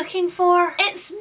looking for? It's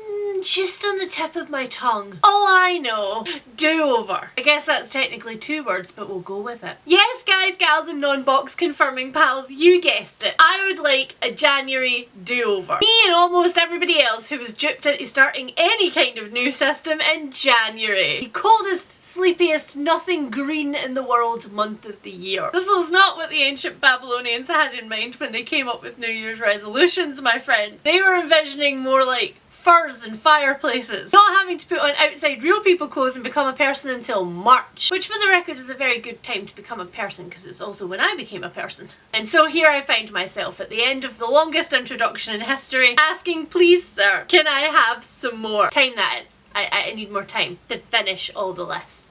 just on the tip of my tongue. Oh, I know. Do-over. I guess that's technically 2 words, but we'll go with it. Yes, guys, gals, and non-box confirming pals, you guessed it. I would like a January do-over. Me and almost everybody else who was duped into starting any kind of new system in January. The coldest, sleepiest, nothing green in the world month of the year. This was not what the ancient Babylonians had in mind when they came up with New Year's resolutions, my friends. They were envisioning more like furs and fireplaces. Not having to put on outside real people clothes and become a person until March. Which for the record is a very good time to become a person because it's also when I became a person. And so here I find myself at the end of the longest introduction in history asking, please sir, can I have some more? Time that is. I need more time to finish all the lists.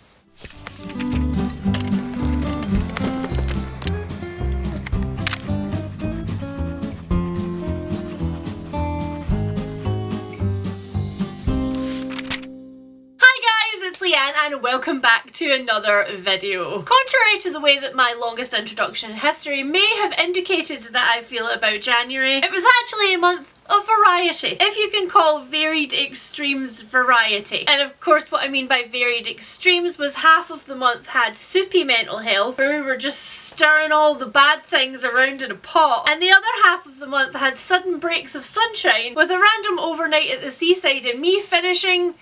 And welcome back to another video. Contrary to the way that my longest introduction in history may have indicated that I feel about January, it was actually a month of variety. If you can call varied extremes variety. And of course what I mean by varied extremes was half of the month had soupy mental health, where we were just stirring all the bad things around in a pot, and the other half of the month had sudden breaks of sunshine with a random overnight at the seaside and me finishing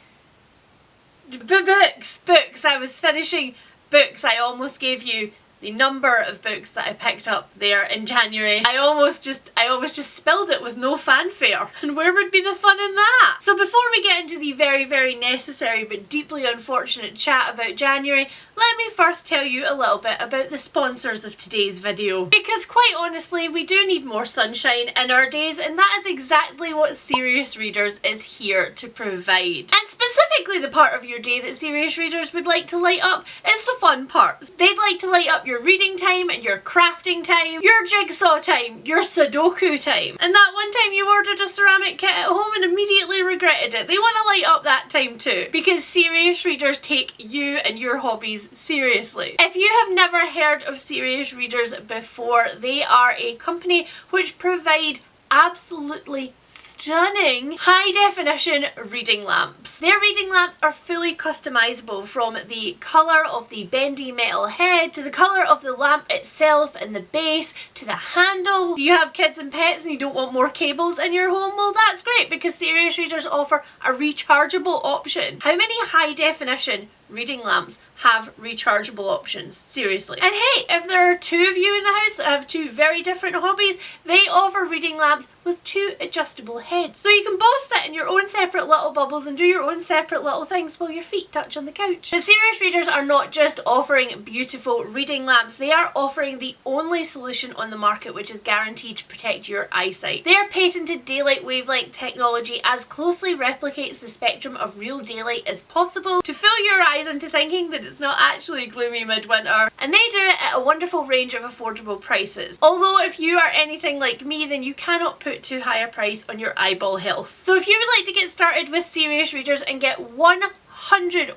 books. I was finishing books. I almost gave you the number of books that I picked up there in January. I almost just spilled it with no fanfare. And where would be the fun in that? So before we get into the very, very necessary but deeply unfortunate chat about January, let me first tell you a little bit about the sponsors of today's video. Because quite honestly, we do need more sunshine in our days, and that is exactly what Serious Readers is here to provide. And specifically the part of your day that Serious Readers would like to light up is the fun parts. They'd like to light up your reading time and your crafting time, your jigsaw time, your Sudoku time. And that one time you ordered a ceramic kit at home and immediately regretted it. They want to light up that time too, because Serious Readers take you and your hobbies seriously. If you have never heard of Serious Readers before, they are a company which provide absolutely stunning high definition reading lamps. Their reading lamps are fully customizable, from the colour of the bendy metal head to the colour of the lamp itself and the base to the handle. Do you have kids and pets and you don't want more cables in your home? Well, that's great, because Serious Readers offer a rechargeable option. How many high definition reading lamps have rechargeable options? Seriously. And hey, if there are 2 of you in the house that have 2 very different hobbies, they offer reading lamps with 2 adjustable heads. So you can both sit in your own separate little bubbles and do your own separate little things while your feet touch on the couch. But Serious Readers are not just offering beautiful reading lamps, they are offering the only solution on the market which is guaranteed to protect your eyesight. Their patented daylight wavelength technology as closely replicates the spectrum of real daylight as possible to fool your eyes into thinking that it's not actually gloomy midwinter, and they do it at a wonderful range of affordable prices. Although if you are anything like me, then you cannot put too high a price on your eyeball health. So if you would like to get started with Serious Readers and get 100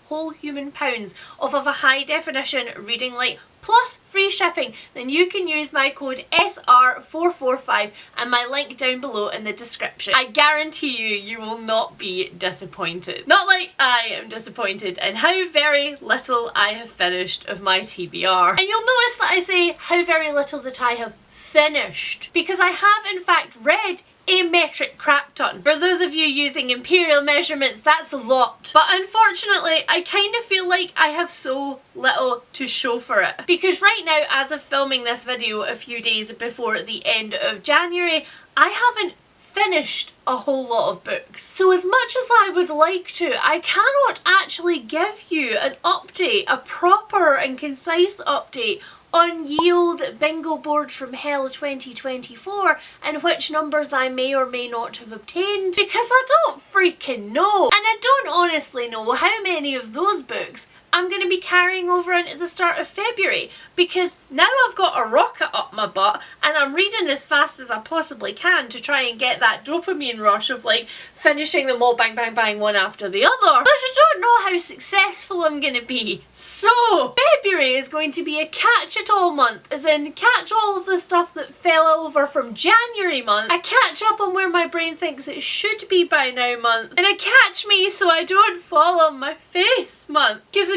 whole human pounds off of a high definition reading light plus free shipping, then you can use my code SR445 and my link down below in the description. I guarantee you, you will not be disappointed. Not like I am disappointed in how very little I have finished of my TBR. And you'll notice that I say how very little that I have finished, because I have in fact read a metric crap ton. For those of you using imperial measurements, that's a lot. But unfortunately, I kind of feel like I have so little to show for it. Because right now, as of filming this video a few days before the end of January, I haven't finished a whole lot of books. So as much as I would like to, I cannot actually give you an update, a proper and concise update on GLhO Bingo Board from Hell 2024 and which numbers I may or may not have obtained, because I don't freaking know. And I don't honestly know how many of those books I'm going to be carrying over into the start of February, because now I've got a rocket up my butt and I'm reading as fast as I possibly can to try and get that dopamine rush of like finishing them all bang bang bang one after the other. But I just don't know how successful I'm going to be. So February is going to be a catch it all month, as in catch all of the stuff that fell over from January month, I catch up on where my brain thinks it should be by now month, and I catch me so I don't fall on my face month, because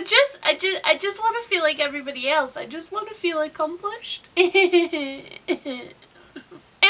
I just want to feel like everybody else. I just want to feel accomplished. In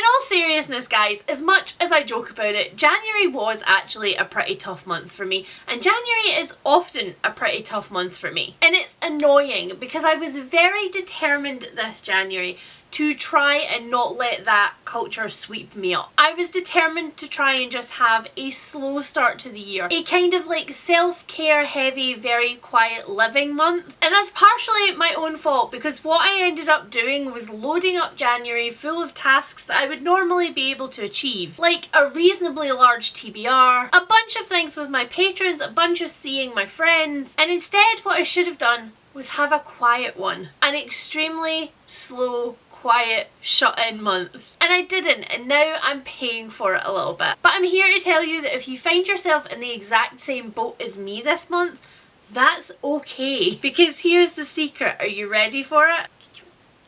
all seriousness, guys, as much as I joke about it, January was actually a pretty tough month for me, and January is often a pretty tough month for me. And it's annoying because I was very determined this January to try and not let that culture sweep me up. I was determined to try and just have a slow start to the year. A kind of like self-care heavy, very quiet living month. And that's partially my own fault, because what I ended up doing was loading up January full of tasks that I would normally be able to achieve. Like a reasonably large TBR, a bunch of things with my patrons, a bunch of seeing my friends. And instead what I should have done was have a quiet one. An extremely slow, quiet, shut-in month. And I didn't, and now I'm paying for it a little bit. But I'm here to tell you that if you find yourself in the exact same boat as me this month, that's okay. Because here's the secret. Are you ready for it?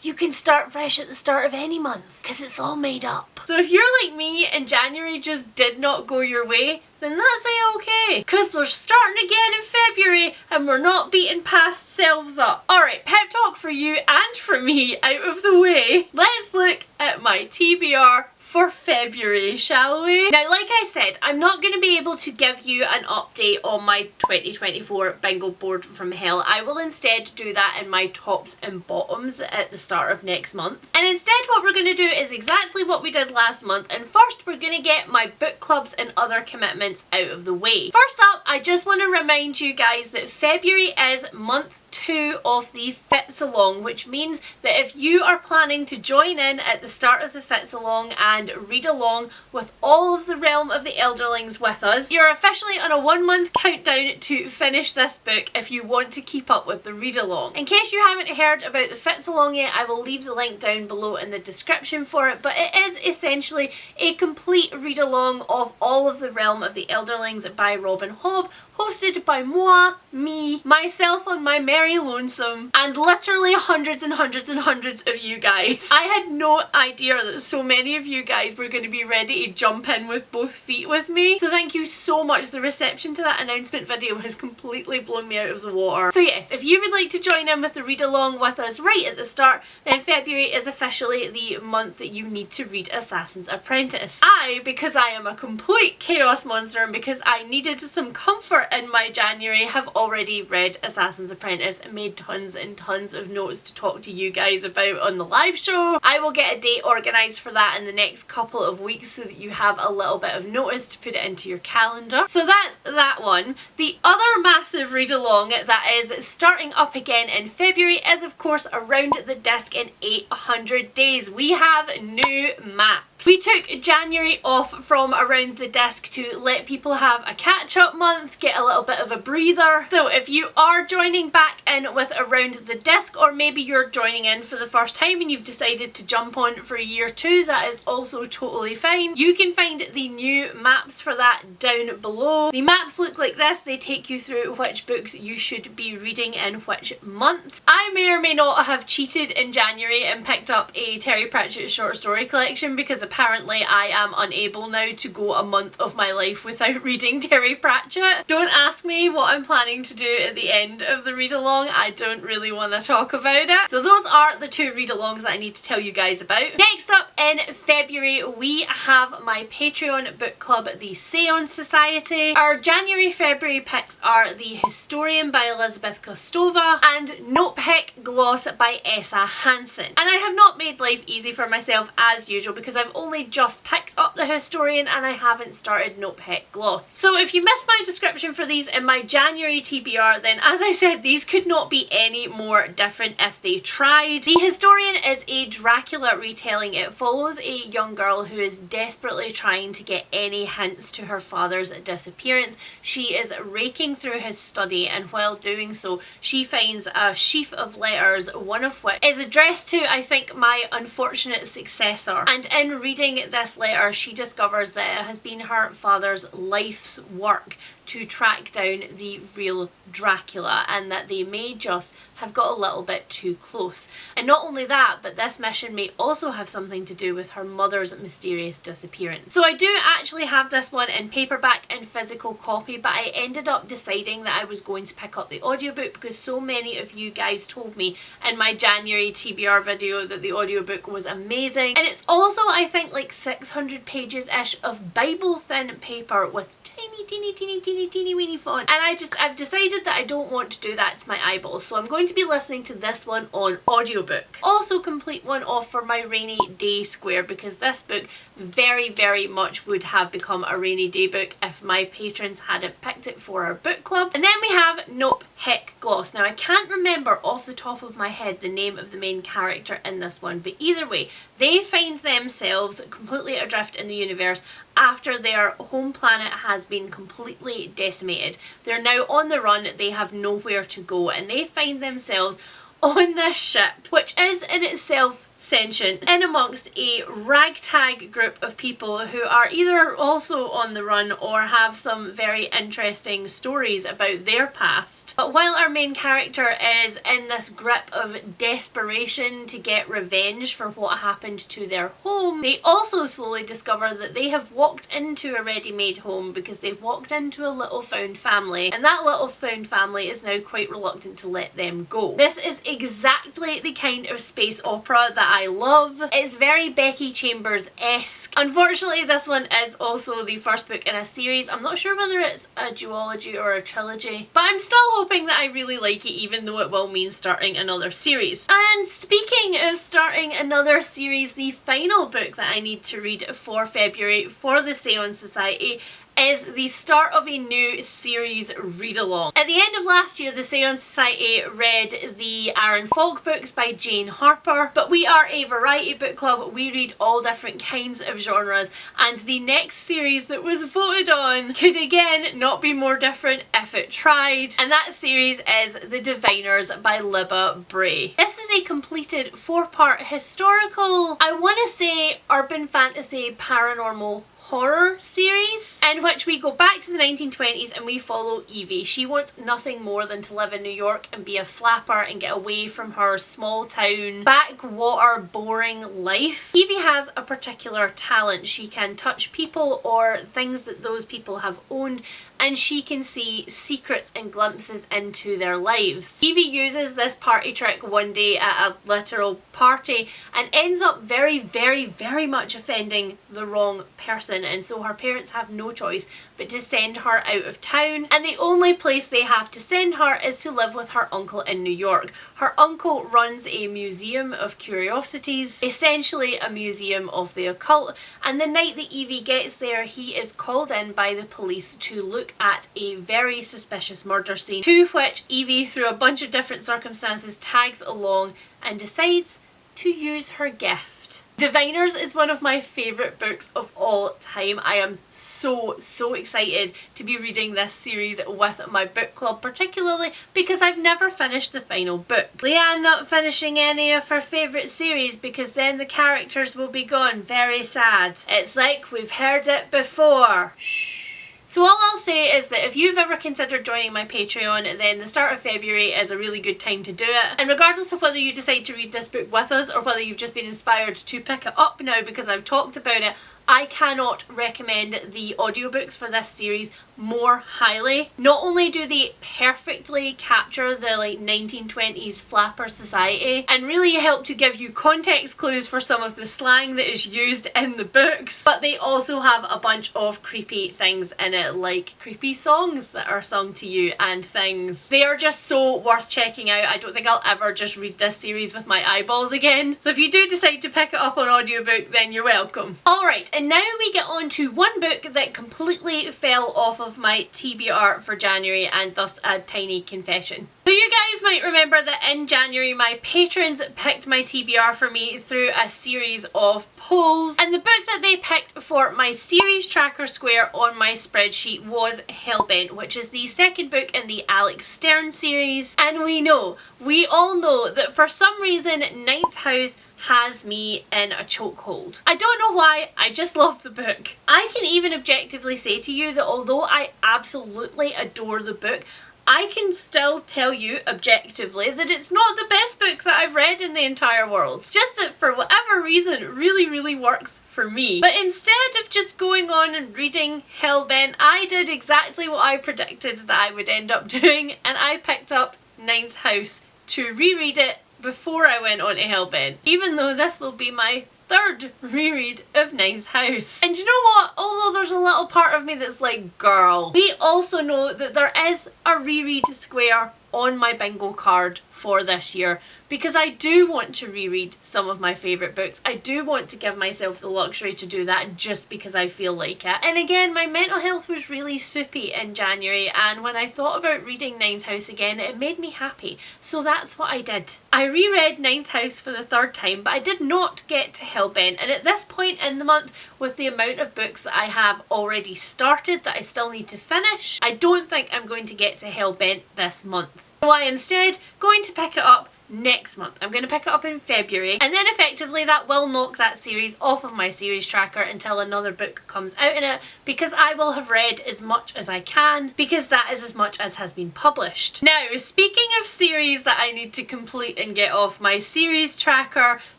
You can start fresh at the start of any month, because it's all made up. So if you're like me and January just did not go your way, then that's a-okay. Because we're starting again in February and we're not beating past selves up. Alright, pep talk for you and for me out of the way. Let's look at my TBR for February, shall we? Now, like I said, I'm not going to be able to give you an update on my 2024 bingo board from hell. I will instead do that in my tops and bottoms at the start of next month. And instead what we're going to do is exactly what we did last month, and first we're going to get my book clubs and other commitments out of the way. First up, I just want to remind you guys that February is month 2 of the Fits Along, which means that if you are planning to join in at the start of the Fits Along and read along with all of the Realm of the Elderlings with us, you're officially on a 1-month countdown to finish this book if you want to keep up with the read along. In case you haven't heard about the Fits Along yet, I will leave the link down below in the description for it, but it is essentially a complete read along of all of the Realm of the Elderlings by Robin Hobb, hosted by moi, me, myself on my merry lonesome, and literally hundreds and hundreds and hundreds of you guys. I had no idea that so many of you guys were going to be ready to jump in with both feet with me, so thank you so much. The reception to that announcement video has completely blown me out of the water. So yes, if you would like to join in with the read along with us right at the start, then February is officially the month that you need to read Assassin's Apprentice. Because I am a complete chaos monster and because I needed some comfort in my January, have already read Assassin's Apprentice and made tons and tons of notes to talk to you guys about on the live show. I will get a date organised for that in the next couple of weeks so that you have a little bit of notice to put it into your calendar. So that's that one. The other massive read along that is starting up again in February is of course Around the Disc in 800 Days. We have new maps. We took January off from Around the Disc to let people have a catch-up month, get a little bit of a breather. So if you are joining back in with Around the Disc, or maybe you're joining in for the first time and you've decided to jump on for year 2, that is also totally fine. You can find the new maps for that down below. The maps look like this. They take you through which books you should be reading in which month. I may or may not have cheated in January and picked up a Terry Pratchett short story collection, because apparently I am unable now to go a month of my life without reading Terry Pratchett. Don't ask me what I'm planning to do at the end of the read along. I don't really want to talk about it. So those are the 2 read alongs that I need to tell you guys about. Next up in February we have my Patreon book club, the Seance Society. Our January-February picks are The Historian by Elizabeth Kostova and Notepick Gloss by Essa Hansen. And I have not made life easy for myself as usual, because I've only just picked up The Historian and I haven't started GLhO. So if you missed my description for these in my January TBR, then as I said, these could not be any more different if they tried. The Historian is a Dracula retelling. It follows a young girl who is desperately trying to get any hints to her father's disappearance. She is raking through his study, and while doing so, she finds a sheaf of letters, one of which is addressed to, I think, my unfortunate successor. And in reading this letter, she discovers that it has been her father's life's work to track down the real Dracula, and that they may just have got a little bit too close. And not only that, but this mission may also have something to do with her mother's mysterious disappearance. So I do actually have this one in paperback and physical copy, but I ended up deciding that I was going to pick up the audiobook because so many of you guys told me in my January TBR video that the audiobook was amazing. And it's also, I think, like 600 pages-ish of Bible thin paper with teeny weeny font, and I've decided that I don't want to do that to my eyeballs, so I'm going to be listening to this one on audiobook. Also complete one off for my rainy day square, because this book very much would have become a rainy day book if my patrons hadn't picked it for our book club. And then we have GLhO. Now I can't remember off the top of my head the name of the main character in this one, but either way, they find themselves completely adrift in the universe after their home planet has been completely decimated. They're now on the run, they have nowhere to go, and they find themselves on this ship, which is in itself sentient, in amongst a ragtag group of people who are either also on the run or have some very interesting stories about their past. But while our main character is in this grip of desperation to get revenge for what happened to their home, they also slowly discover that they have walked into a ready-made home because they've walked into a little found family, and that little found family is now quite reluctant to let them go. This is exactly the kind of space opera that I love. It's very Becky Chambers-esque. Unfortunately, this one is also the first book in a series. I'm not sure whether it's a duology or a trilogy, but I'm still hoping that I really like it, even though it will mean starting another series. And speaking of starting another series, the final book that I need to read for February for the Seance Society is the start of a new series read-along. At the end of last year, the Seance Society read the Aaron Falk books by Jane Harper, but we are a variety book club. We read all different kinds of genres, and the next series that was voted on could again not be more different if it tried, and that series is The Diviners by Libba Bray. This is a completed 4-part historical, I want to say urban fantasy paranormal horror series in which we go back to the 1920s and we follow Evie. She wants nothing more than to live in New York and be a flapper and get away from her small town, backwater, boring life. Evie has a particular talent. She can touch people or things that those people have owned, and she can see secrets and glimpses into their lives. Evie uses this party trick one day at a literal party and ends up very much offending the wrong person, and so her parents have no choice but to send her out of town, and the only place they have to send her is to live with her uncle in New York. Her uncle runs a museum of curiosities, essentially a museum of the occult, and the night that Evie gets there, he is called in by the police to look at a very suspicious murder scene, to which Evie, through a bunch of different circumstances, tags along and decides to use her gift. Diviners is one of my favourite books of all time. I am so excited to be reading this series with my book club, particularly because I've never finished the final book. Leanne not finishing any of her favourite series because then the characters will be gone. Very sad. It's like we've heard it before. Shh. So all I'll say is that if you've ever considered joining my Patreon, then the start of February is a really good time to do it. And regardless of whether you decide to read this book with us or whether you've just been inspired to pick it up now because I've talked about it, I cannot recommend the audiobooks for this series more highly. Not only do they perfectly capture the 1920s flapper society and really help to give you context clues for some of the slang that is used in the books, but they also have a bunch of creepy things in it, like creepy songs that are sung to you and things. They are just so worth checking out. I don't think I'll ever just read this series with my eyeballs again. So if you do decide to pick it up on audiobook, then you're welcome. Alright, and now we get on to one book that completely fell off of my TBR for January, and thus a tiny confession. So you guys might remember that in January my patrons picked my TBR for me through a series of polls, and the book that they picked for my series tracker square on my spreadsheet was Hellbent, which is the second book in the Alex Stern series. And we all know that for some reason Ninth House has me in a chokehold. I don't know why, I just love the book. I can even objectively say to you that although I absolutely adore the book, I can still tell you objectively that it's not the best book that I've read in the entire world. It's just that for whatever reason it really works for me. But instead of just going on and reading Hellbent, I did exactly what I predicted that I would end up doing, and I picked up Ninth House to reread it before I went on to Hellbent, even though this will be my third reread of Ninth House. And you know what? Although there's a little part of me that's like, girl, we also know that there is a reread square on my bingo card for this year, because I do want to reread some of my favourite books. I do want to give myself the luxury to do that just because I feel like it. And again, my mental health was really soupy in January, and when I thought about reading Ninth House again, it made me happy. So that's what I did. I reread Ninth House for the third time, but I did not get to Hellbent, and at this point in the month, with the amount of books that I have already started that I still need to finish, I don't think I'm going to get to Hellbent this month. So I am instead going to pick it up next month. I'm going to pick it up in February, and then effectively that will knock that series off of my series tracker until another book comes out in it, because I will have read as much as I can, because that is as much as has been published. Now, speaking of series that I need to complete and get off my series tracker,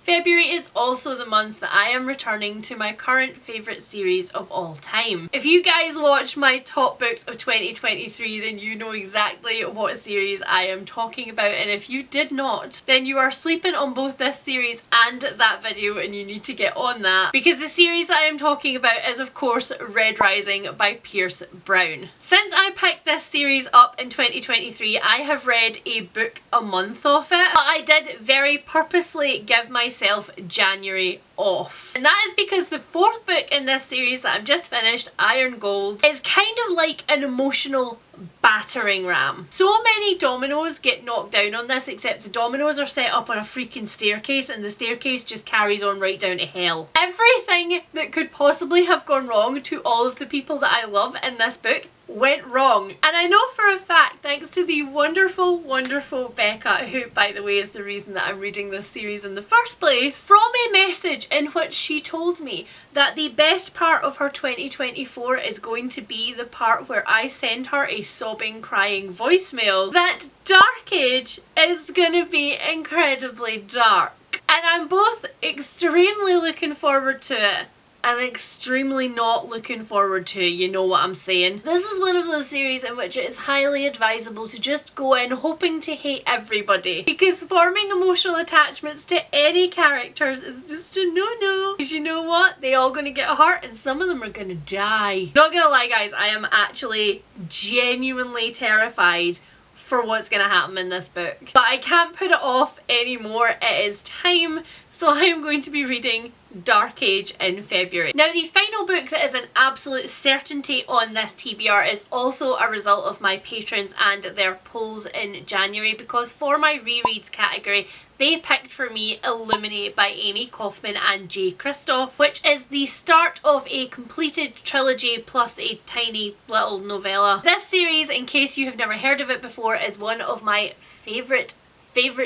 February is also the month that I am returning to my current favourite series of all time. If you guys watch my top books of 2023, then you know exactly what series I am talking about, and if you did not, then you are sleeping on both this series and that video, and you need to get on that, because the series that I am talking about is of course Red Rising by Pierce Brown. Since I picked this series up in 2023, I have read a book a month of it, but I did very purposely give myself January off. And that is because the fourth book in this series that I've just finished, Iron Gold, is kind of like an emotional battering ram. So many dominoes get knocked down on this, except the dominoes are set up on a freaking staircase, and the staircase just carries on right down to hell. Everything that could possibly have gone wrong to all of the people that I love in this book went wrong. And I know for a fact, thanks to the wonderful Becca, who by the way is the reason that I'm reading this series in the first place, from a message in which she told me that the best part of her 2024 is going to be the part where I send her a sobbing, crying voicemail, that Dark Age is gonna be incredibly dark. And I'm both extremely looking forward to it and extremely not looking forward to, you know what I'm saying. This is one of those series in which it is highly advisable to just go in hoping to hate everybody, because forming emotional attachments to any characters is just a no-no. Because you know what? They all gonna get hurt, and some of them are gonna die. Not gonna lie guys, I am actually genuinely terrified for what's gonna happen in this book. But I can't put it off anymore, it is time, so I am going to be reading Dark Age in February. Now the final book that is an absolute certainty on this TBR is also a result of my patrons and their polls in January, because for my rereads category they picked for me Illuminate by Amy Kaufman and Jay Kristoff, which is the start of a completed trilogy plus a tiny little novella. This series, in case you have never heard of it before, is one of my favourite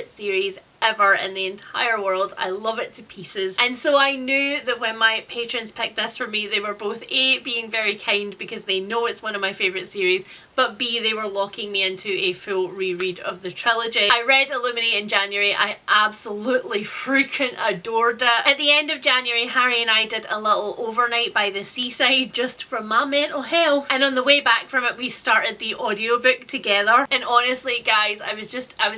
series ever in the entire world. I love it to pieces. And so I knew that when my patrons picked this for me, they were both A, being very kind because they know it's one of my favourite series, but B, they were locking me into a full reread of the trilogy. I read Illuminate in January. I absolutely freaking adored it. At the end of January, Harry and I did a little overnight by the seaside just for my mental health. And on the way back from it, we started the audiobook together. And honestly, guys, I was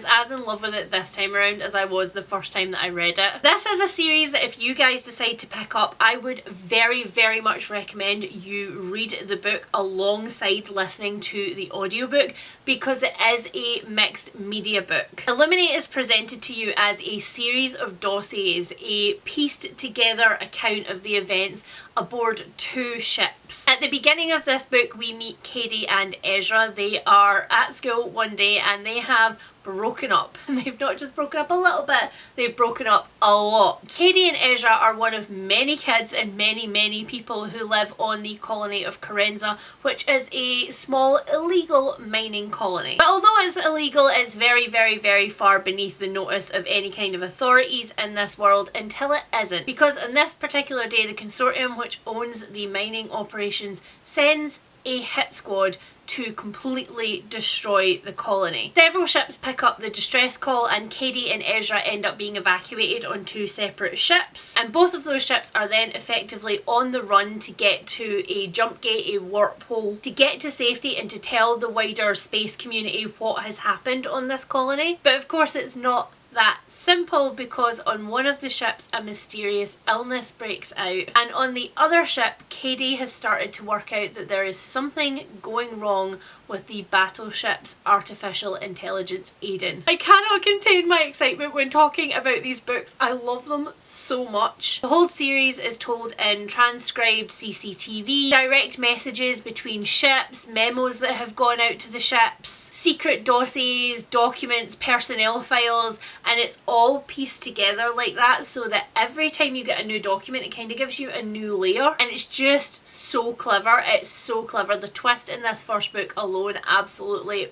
as in love with it this time around as I was the first time that I read it. This is a series that if you guys decide to pick up, I would very, very much recommend you read the book alongside listening to the audiobook because it is a mixed media book. Illuminate is presented to you as a series of dossiers, a pieced together account of the events aboard 2 ships. At the beginning of this book, we meet Cady and Ezra. They are at school one day and they have broken up. And they've not just broken up a little bit, they've broken up a lot. Cady and Ezra are one of many kids and many people who live on the colony of Carenza, which is a small illegal mining colony. But although it's illegal, it's very far beneath the notice of any kind of authorities in this world until it isn't. Because on this particular day, the consortium which owns the mining operations sends a hit squad to completely destroy the colony. Several ships pick up the distress call and Cady and Ezra end up being evacuated on 2 separate ships, and both of those ships are then effectively on the run to get to a jump gate, a warp hole, to get to safety and to tell the wider space community what has happened on this colony. But of course it's not that simple because on one of the ships a mysterious illness breaks out, and on the other ship Cady has started to work out that there is something going wrong with the battleship's artificial intelligence Aiden. I cannot contain my excitement when talking about these books. I love them so much. The whole series is told in transcribed CCTV, direct messages between ships, memos that have gone out to the ships, secret dossiers, documents, personnel files, and it's all pieced together like that so that every time you get a new document it kind of gives you a new layer, and it's just so clever. It's so clever. The twist in this first book alone, absolutely.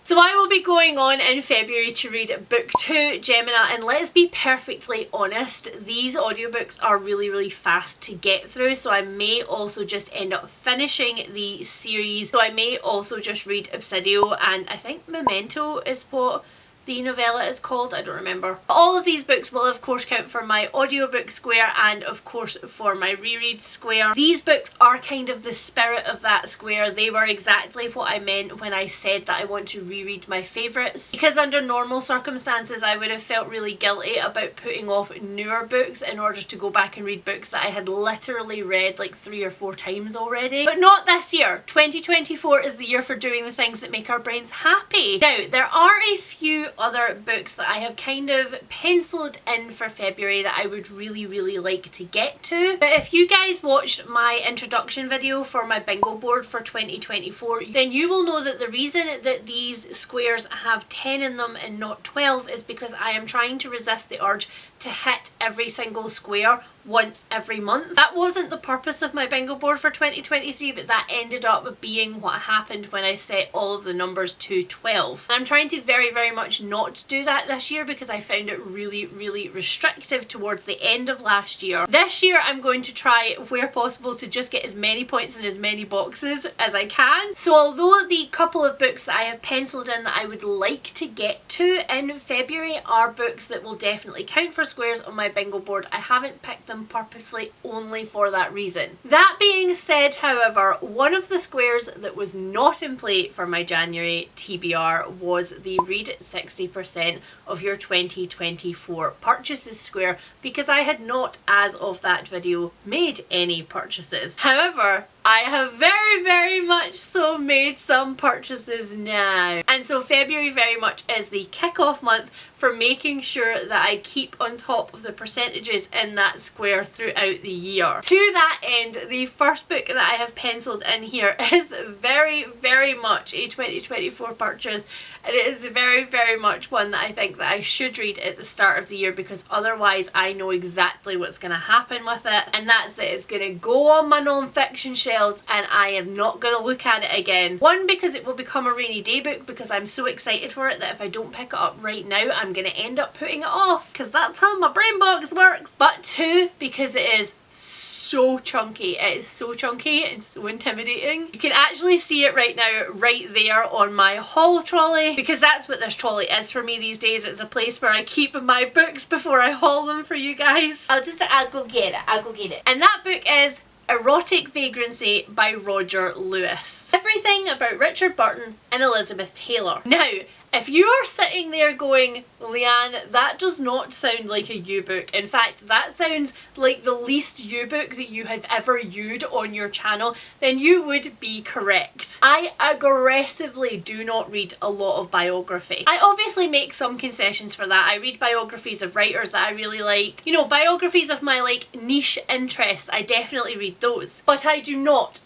So I will be going on in February to read book 2, Gemina, and let's be perfectly honest, these audiobooks are really fast to get through, so I may also just end up finishing the series. So I may also just read Obsidio, and I think Memento is what the novella is called, I don't remember. All of these books will of course count for my audiobook square and of course for my reread square. These books are kind of the spirit of that square. They were exactly what I meant when I said that I want to reread my favourites, because under normal circumstances I would have felt really guilty about putting off newer books in order to go back and read books that I had literally read like 3 or 4 times already. But not this year. 2024 is the year for doing the things that make our brains happy. Now, there are a few other books that I have kind of penciled in for February that I would really like to get to. But if you guys watched my introduction video for my bingo board for 2024, then you will know that the reason that these squares have 10 in them and not 12 is because I am trying to resist the urge to hit every single square once every month. That wasn't the purpose of my bingo board for 2023, but that ended up being what happened when I set all of the numbers to 12. And I'm trying to very much not do that this year because I found it really restrictive towards the end of last year. This year I'm going to try, where possible, to just get as many points in as many boxes as I can. So although the couple of books that I have penciled in that I would like to get to in February are books that will definitely count for squares on my bingo board, I haven't picked them purposefully only for that reason. That being said, however, one of the squares that was not in play for my January TBR was the read 60% of your 2024 purchases square, because I had not, as of that video, made any purchases. However, I have very much so made some purchases now. And so February very much is the kick-off month for making sure that I keep on top of the percentages in that square throughout the year. To that end, the first book that I have penciled in here is very much a 2024 purchase. And it is very much one that I think that I should read at the start of the year, because otherwise I know exactly what's going to happen with it, and that's that it's going to go on my non-fiction shelf shelves and I am not going to look at it again. One, because it will become a rainy day book because I'm so excited for it that if I don't pick it up right now, I'm going to end up putting it off because that's how my brain box works. But two, because it is so chunky. It is so chunky and so intimidating. You can actually see it right now, right there on my haul trolley, because that's what this trolley is for me these days. It's a place where I keep my books before I haul them for you guys. I'll go get it. And that book is Erotic Vagrancy by Roger Lewis. Everything about Richard Burton and Elizabeth Taylor. Now, if you are sitting there going, Leanne, that does not sound like a you book. In fact, that sounds like the least you book that you have ever used on your channel, then you would be correct. I aggressively do not read a lot of biography. I obviously make some concessions for that. I read biographies of writers that I really like. You know, biographies of my like niche interests, I definitely read those. But I do not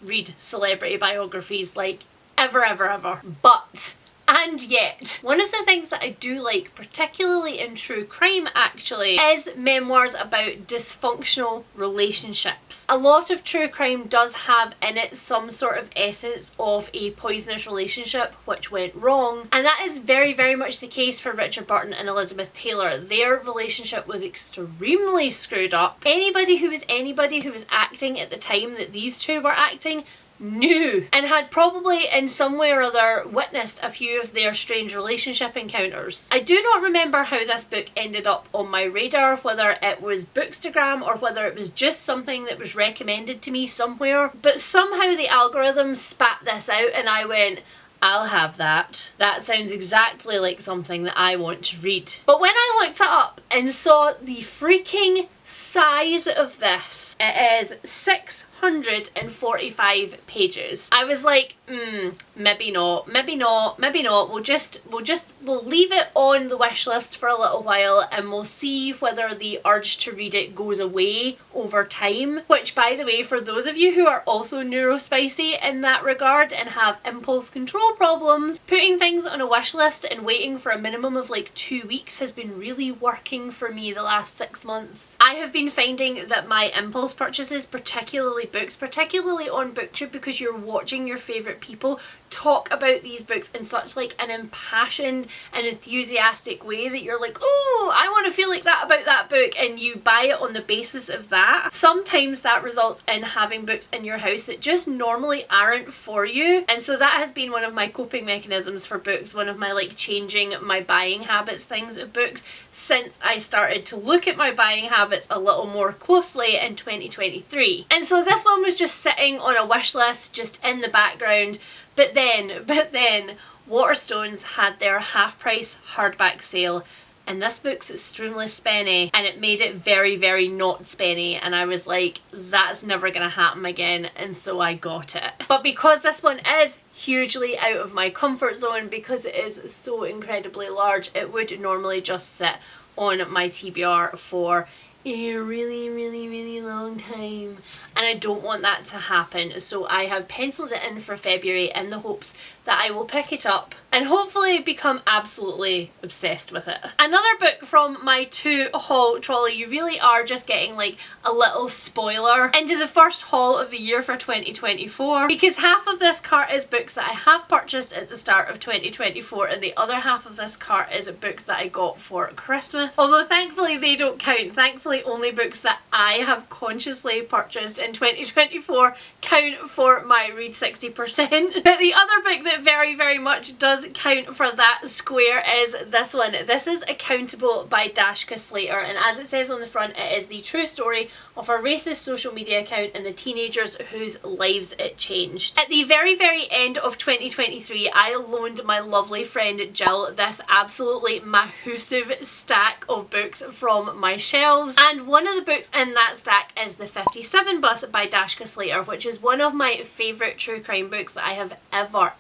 read celebrity biographies like ever. But and yet, one of the things that I do like, particularly in true crime actually, is memoirs about dysfunctional relationships. A lot of true crime does have in it some sort of essence of a poisonous relationship which went wrong, and that is very much the case for Richard Burton and Elizabeth Taylor. Their relationship was extremely screwed up. Anybody who was acting at the time that these two were acting knew and had probably in some way or other witnessed a few of their strange relationship encounters. I do not remember how this book ended up on my radar, whether it was Bookstagram or whether it was just something that was recommended to me somewhere, but somehow the algorithm spat this out and I went, I'll have that. That sounds exactly like something that I want to read. But when I looked it up and saw the freaking size of this, it is 645 pages. I was like, maybe not. We'll leave it on the wish list for a little while and we'll see whether the urge to read it goes away over time. Which, by the way, for those of you who are also neurospicy in that regard and have impulse control problems, putting things on a wish list and waiting for a minimum of like 2 weeks has been really working for me the last 6 months. I have been finding that my impulse purchases, particularly books, particularly on BookTube, because you're watching your favourite people talk about these books in such like an impassioned and enthusiastic way that you're like, oh, I want to feel like that about that book, and you buy it on the basis of that. Sometimes that results in having books in your house that just normally aren't for you, and so that has been one of my coping mechanisms for books, one of my like changing my buying habits things of books since I started to look at my buying habits a little more closely in 2023. And so this one was just sitting on a wish list just in the background, but then Waterstones had their half price hardback sale and this book's extremely spenny and it made it very not spenny, and I was like, that's never gonna happen again, and so I got it. But because this one is hugely out of my comfort zone, because it is so incredibly large, it would normally just sit on my TBR for a really long time, and I don't want that to happen, so I have penciled it in for February in the hopes that I will pick it up and hopefully become absolutely obsessed with it. Another book from my 2 haul trolley. You really are just getting like a little spoiler into the first haul of the year for 2024, because half of this cart is books that I have purchased at the start of 2024 and the other half of this cart is books that I got for Christmas, although thankfully they don't count. Thankfully only books that I have consciously purchased in 2024 count for my read 60%. But the other book that very much does count for that square is this one. This is Accountable by Dashka Slater, and as it says on the front, it is the true story of a racist social media account and the teenagers whose lives it changed. At the very end of 2023, I loaned my lovely friend Jill this absolutely massive stack of books from my shelves, and one of the books in that stack is The 57 Bus by Dashka Slater, which is one of my favourite true crime books that I have ever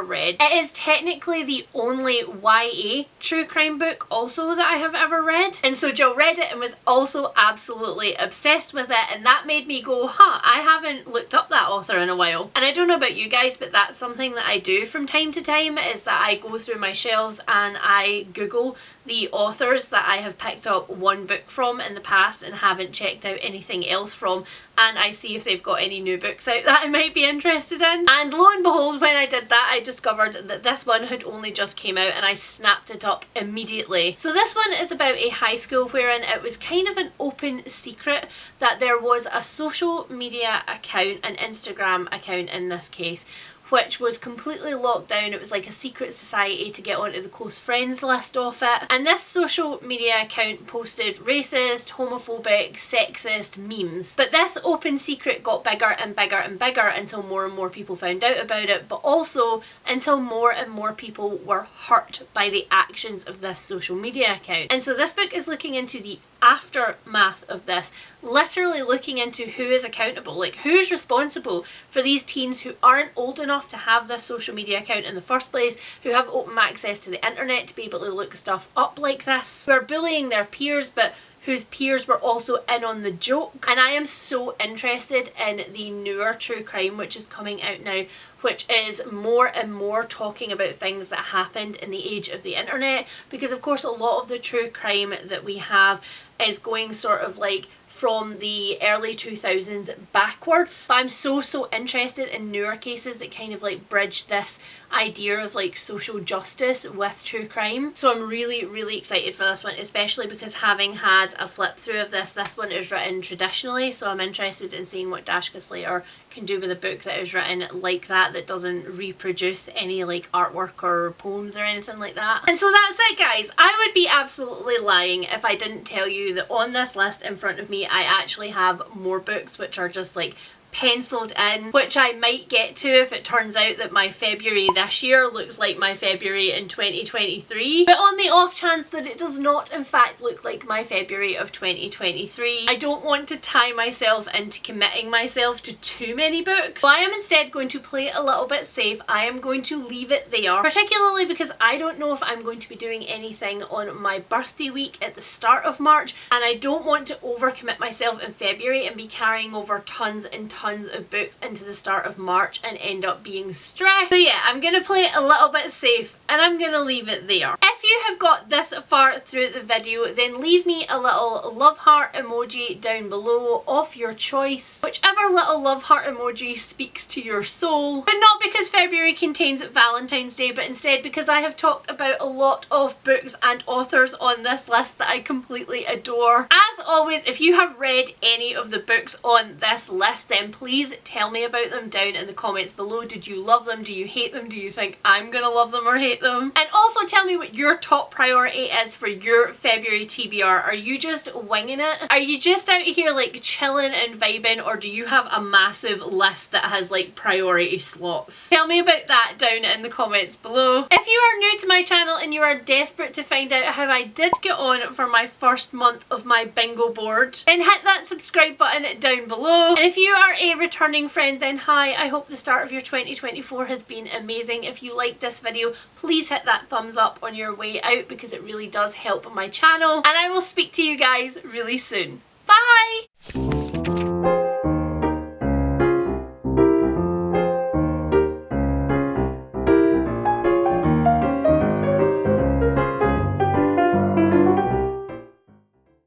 read. It is technically the only YA true crime book also that I have ever read, and so Jill read it and was also absolutely obsessed with it, and that made me go, I haven't looked up that author in a while. And I don't know about you guys, but that's something that I do from time to time, is that I go through my shelves and I Google the authors that I have picked up one book from in the past and haven't checked out anything else from, and I see if they've got any new books out that I might be interested in. And lo and behold, when I did that, I discovered that this one had only just came out and I snapped it up immediately. So this one is about a high school wherein it was kind of an open secret that there was a social media account, an Instagram account in this case, which was completely locked down. It was like a secret society to get onto the close friends list of it. And this social media account posted racist, homophobic, sexist memes. But this open secret got bigger and bigger and bigger until more and more people found out about it, but also until more and more people were hurt by the actions of this social media account. And so this book is looking into the aftermath of this, literally looking into who is accountable, like who's responsible for these teens who aren't old enough to have this social media account in the first place, who have open access to the internet to be able to look stuff up like this, who are bullying their peers but whose peers were also in on the joke. And I am so interested in the newer true crime which is coming out now, which is more and more talking about things that happened in the age of the internet, because of course a lot of the true crime that we have is going sort of like from the early 2000s backwards. But I'm so interested in newer cases that kind of like bridge this idea of like social justice with true crime. So I'm really excited for this one, especially because having had a flip through of this one is written traditionally, so I'm interested in seeing what Dashka Slater can do with a book that is written like that, that doesn't reproduce any like artwork or poems or anything like that. And so that's it, guys. I would be absolutely lying if I didn't tell you that on this list in front of me I actually have more books which are just like penciled in, which I might get to if it turns out that my February this year looks like my February in 2023. But on the off chance that it does not in fact look like my February of 2023, I don't want to tie myself into committing myself to too many books. So I am instead going to play it a little bit safe. I am going to leave it there, particularly because I don't know if I'm going to be doing anything on my birthday week at the start of March, and I don't want to overcommit myself in February and be carrying over tons and tons of books into the start of March and end up being stressed. So yeah, I'm gonna play it a little bit safe and I'm gonna leave it there. If you have got this far through the video, then leave me a little love heart emoji down below of your choice. Whichever little love heart emoji speaks to your soul. But not because February contains Valentine's Day, but instead because I have talked about a lot of books and authors on this list that I completely adore. As always, if you have read any of the books on this list, then please tell me about them down in the comments below. Did you love them? Do you hate them? Do you think I'm gonna love them or hate them? And also tell me what your top priority is for your February TBR. Are you just winging it? Are you just out here like chilling and vibing, or do you have a massive list that has like priority slots? Tell me about that down in the comments below. If you are new to my channel and you are desperate to find out how I did get on for my first month of my bingo board, then hit that subscribe button down below. And if you are a returning friend, then hi, I hope the start of your 2024 has been amazing. If you liked this video, please hit that thumbs up on your way out because it really does help my channel, and I will speak to you guys really soon.